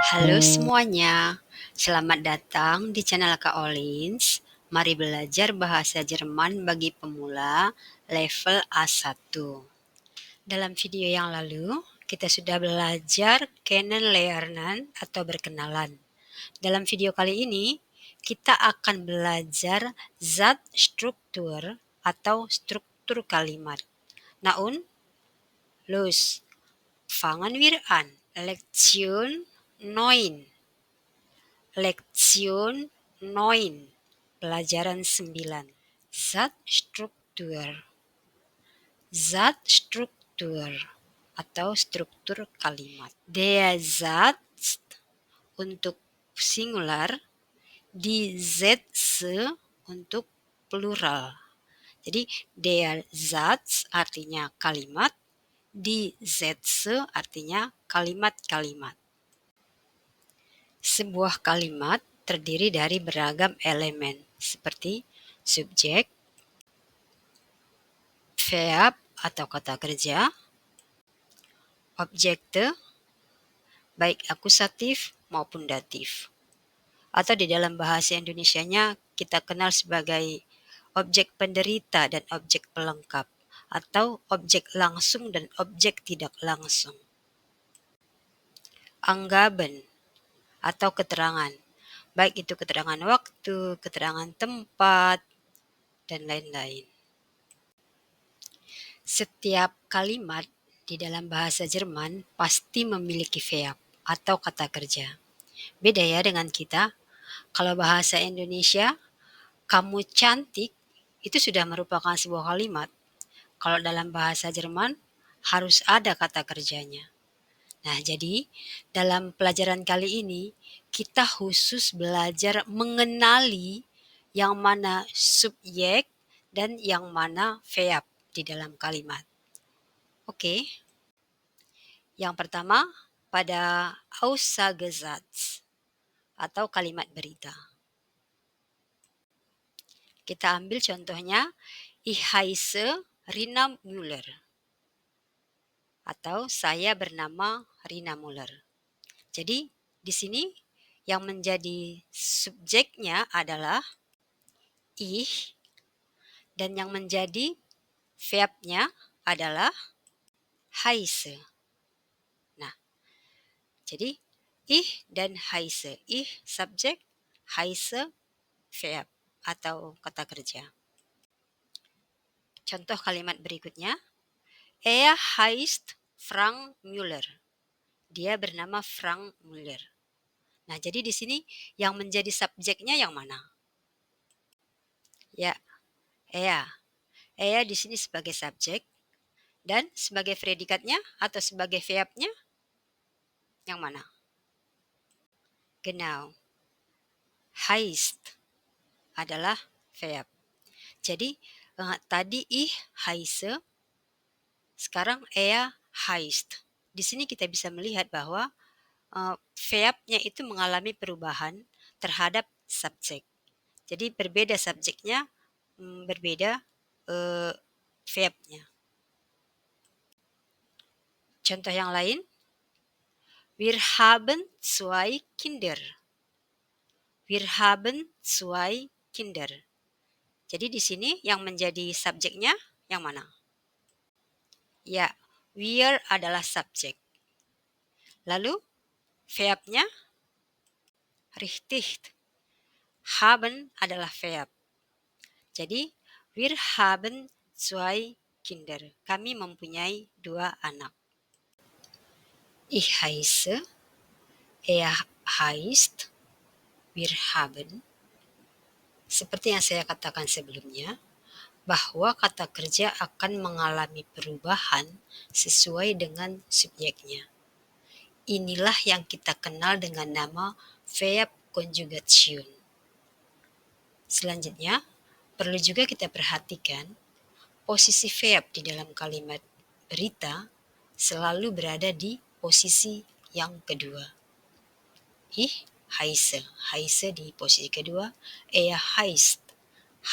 Halo semuanya, selamat datang di channel Kak Olins. Mari belajar bahasa Jerman bagi pemula level A1. Dalam video yang lalu, kita sudah belajar kennenlernen atau berkenalan. Dalam video kali ini, kita akan belajar Satzstruktur atau struktur kalimat. Naun, los, fangen wir an. Lektion 9. Lektion 9. Pelajaran 9. Satzstruktur. Satzstruktur atau struktur kalimat. Der Satz untuk singular, die Sätze untuk plural. Jadi der Satz artinya kalimat, die Sätze artinya kalimat-kalimat. Sebuah kalimat terdiri dari beragam elemen seperti subjek, verb atau kata kerja, objekte, baik akusatif maupun datif. Atau di dalam bahasa Indonesianya kita kenal sebagai objek penderita dan objek pelengkap, atau objek langsung dan objek tidak langsung. Anggaben atau keterangan, baik itu keterangan waktu, keterangan tempat, dan lain-lain. Setiap kalimat di dalam bahasa Jerman pasti memiliki verb atau kata kerja. Beda ya dengan kita. Kalau bahasa Indonesia, kamu cantik, itu sudah merupakan sebuah kalimat. Kalau dalam bahasa Jerman, harus ada kata kerjanya. Nah, jadi dalam pelajaran kali ini, kita khusus belajar mengenali yang mana subjek dan yang mana verb di dalam kalimat. Oke. Yang pertama, pada Aussagesatz atau kalimat berita. Kita ambil contohnya, Ich heiße Rina Müller. Atau saya bernama Rina Müller. Jadi, di sini yang menjadi subjeknya adalah ich dan yang menjadi verbnya adalah heiße. Nah, jadi ich dan heiße. Ich subjek, heiße verb atau kata kerja. Contoh kalimat berikutnya, er heißt Frank Müller. Dia bernama Frank Müller. Nah, jadi di sini yang menjadi subjeknya yang mana? Ya, er. Er di sini sebagai subjek dan sebagai predikatnya atau sebagai verbnya yang mana? Genau. Heißt adalah verb. Jadi tadi ich heiße, sekarang er heißt. Di sini kita bisa melihat bahwa verbnya itu mengalami perubahan terhadap subjek. Jadi berbeda subjeknya, berbeda verbnya. Contoh yang lain, wir haben 2 Kinder. Wir haben 2 Kinder. Jadi di sini yang menjadi subjeknya yang mana? Ya, wir adalah subjek. Lalu verbnya richtig. Haben adalah verb. Jadi wir haben 2 Kinder. Kami mempunyai 2 anak. Ich heiße, er heißt, wir haben. Seperti yang saya katakan sebelumnya, bahwa kata kerja akan mengalami perubahan sesuai dengan subjeknya. Inilah yang kita kenal dengan nama verb conjugation. Selanjutnya, perlu juga kita perhatikan posisi verb di dalam kalimat berita selalu berada di posisi yang kedua. Ich heiße, heiße di posisi kedua, er heißt,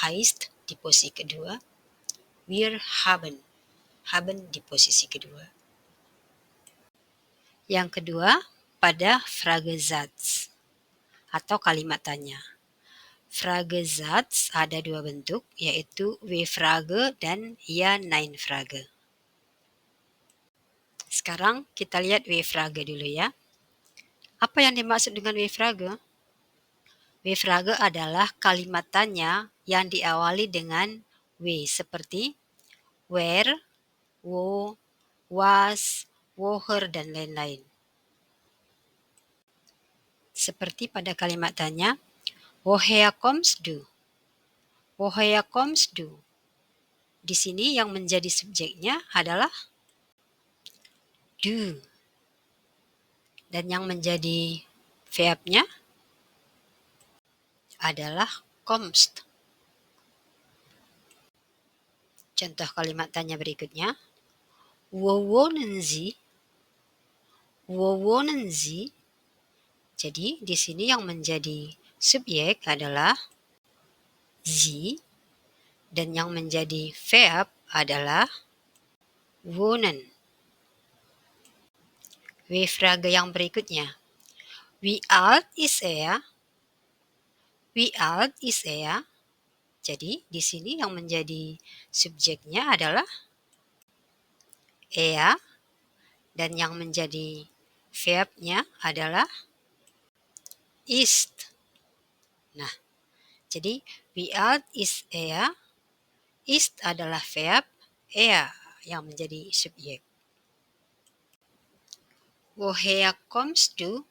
heißt di posisi kedua, wir haben, haben di posisi kedua. Yang kedua, pada Fragesatz atau kalimat tanya. Fragesatz ada dua bentuk, yaitu W-Frage dan Ja-Nein-Frage. Sekarang kita lihat W-Frage dulu ya. Apa yang dimaksud dengan W-Frage? W-Frage adalah kalimat tanya yang diawali dengan W seperti where, wo, was, woher, dan lain-lain. Seperti pada kalimat tanya, woher kommst du? Woher kommst du? Di sini yang menjadi subjeknya adalah du. Dan yang menjadi verbnya adalah kommst. Contoh kalimat tanya berikutnya, wo wohnen Sie? Wo wohnen Sie? Jadi di sini yang menjadi subjek adalah Sie dan yang menjadi verb adalah wohnen. W-Frage yang berikutnya, wie alt ist er? Wie alt ist er? Jadi di sini yang menjadi subjeknya adalah er dan yang menjadi verbnya adalah ist. Nah, jadi wie alt ist er? Ist adalah verb, er yang menjadi subjek. Woher kommst du?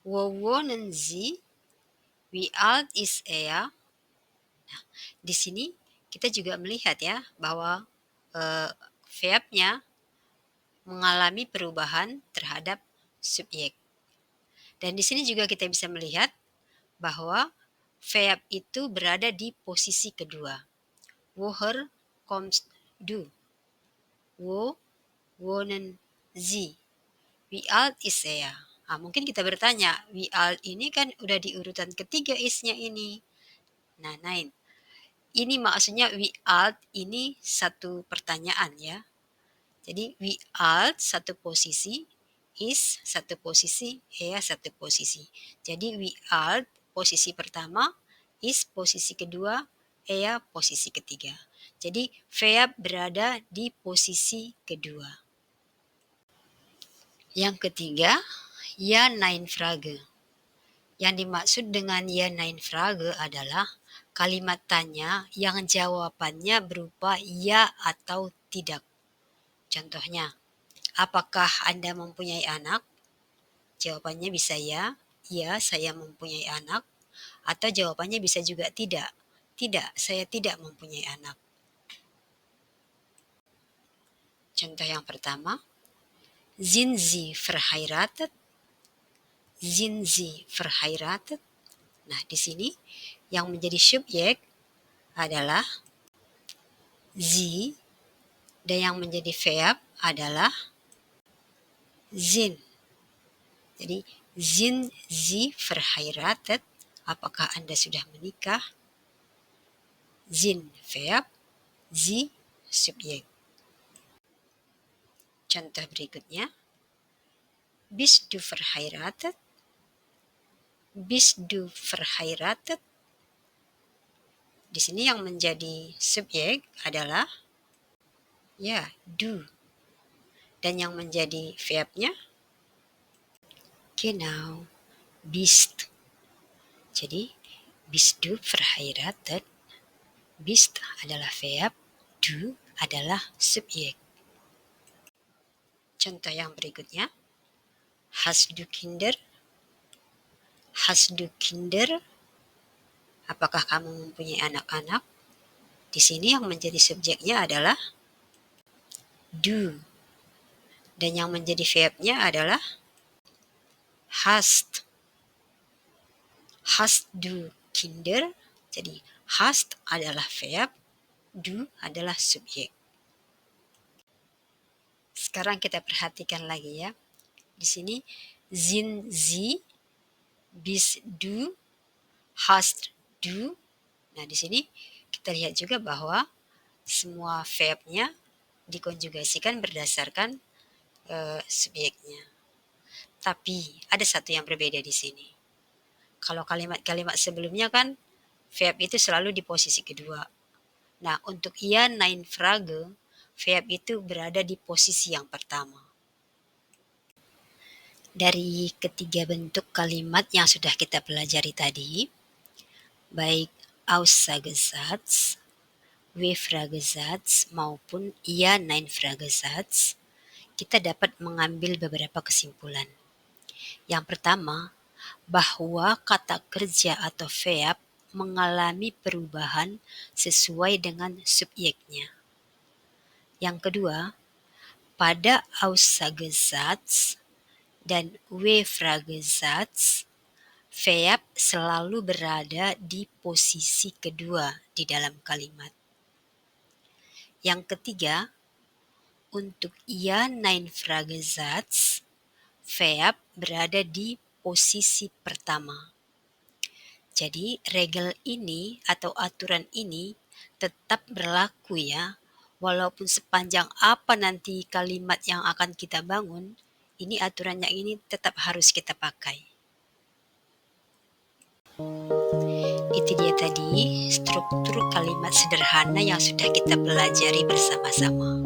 Wo wohnen Sie? Wie alt ist er? Nah, di sini kita juga melihat ya bahwa verbnya mengalami perubahan terhadap subjek. Dan di sini juga kita bisa melihat bahwa verb itu berada di posisi kedua. Woher kommst du? Wo wohnen Sie? Wie alt ist er? Nah, mungkin kita bertanya, wie alt ini kan udah di urutan ketiga is-nya ini. Nah, nein. Ini maksudnya wie alt ini satu pertanyaan ya. Jadi wie alt satu posisi, is satu posisi, er satu posisi. Jadi wie alt posisi pertama, is posisi kedua, er posisi ketiga. Jadi verb berada di posisi kedua. Yang ketiga, Ja-Nein-Frage. Yang dimaksud dengan Ja-Nein-Frage adalah kalimat tanya yang jawabannya berupa ya atau tidak. Contohnya, apakah Anda mempunyai anak? Jawabannya bisa ya, saya mempunyai anak. Atau jawabannya bisa juga tidak, saya tidak mempunyai anak. Contoh yang pertama, sind Sie verheiratet? Sind Sie verheiratet? Nah, di sini yang menjadi subjek adalah Sie dan yang menjadi verb adalah sind. Jadi, sind Sie verheiratet? Apakah Anda sudah menikah? Sind verb, Sie subjek. Contoh berikutnya, bist du verheiratet? Bist du verheiratet? Di sini yang menjadi subjek adalah ya, du. Dan yang menjadi verbnya genau, bist. Jadi, bist du verheiratet? Bist adalah verb, du adalah subjek. Contoh yang berikutnya, hast du Kinder? Hast du Kinder? Apakah kamu mempunyai anak-anak? Di sini yang menjadi subjeknya adalah du. Dan yang menjadi verbnya adalah hast. Hast du Kinder? Jadi hast adalah verb, du adalah subjek. Sekarang kita perhatikan lagi ya. Di sini sind Sie, bist du, hast du. Nah, di sini kita lihat juga bahwa semua verbnya dikonjugasikan berdasarkan subjeknya. Tapi ada satu yang berbeda di sini. Kalau kalimat-kalimat sebelumnya kan verb itu selalu di posisi kedua. Nah, untuk ia nein Frage, verb itu berada di posisi yang pertama. Dari ketiga bentuk kalimat yang sudah kita pelajari tadi, baik Aussagesatz, W-Fragesatz maupun ia nein Fragesatz, kita dapat mengambil beberapa kesimpulan. Yang pertama, bahwa kata kerja atau verb mengalami perubahan sesuai dengan subjeknya. Yang kedua, pada Aussagesatz dan W-Fragesatz, verb selalu berada di posisi kedua di dalam kalimat. Yang ketiga, untuk ia nein Fragesatz, verb berada di posisi pertama. Jadi regel ini atau aturan ini tetap berlaku ya, walaupun sepanjang apa nanti kalimat yang akan kita bangun, ini aturan yang ini tetap harus kita pakai. Itu dia tadi struktur kalimat sederhana yang sudah kita pelajari bersama-sama.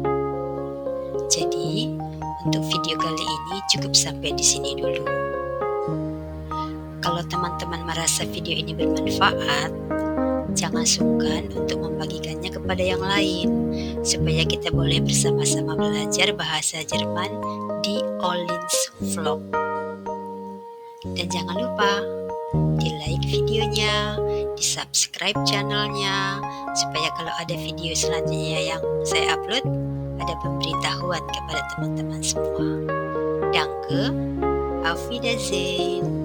Jadi, untuk video kali ini cukup sampai di sini dulu. Kalau teman-teman merasa video ini bermanfaat, jangan sungkan untuk membagikannya kepada yang lain, supaya kita boleh bersama-sama belajar bahasa Jerman di Olin's Vlog. Dan jangan lupa di like videonya, di subscribe channelnya, supaya kalau ada video selanjutnya yang saya upload, ada pemberitahuan kepada teman-teman semua. Danke, auf Wiedersehen.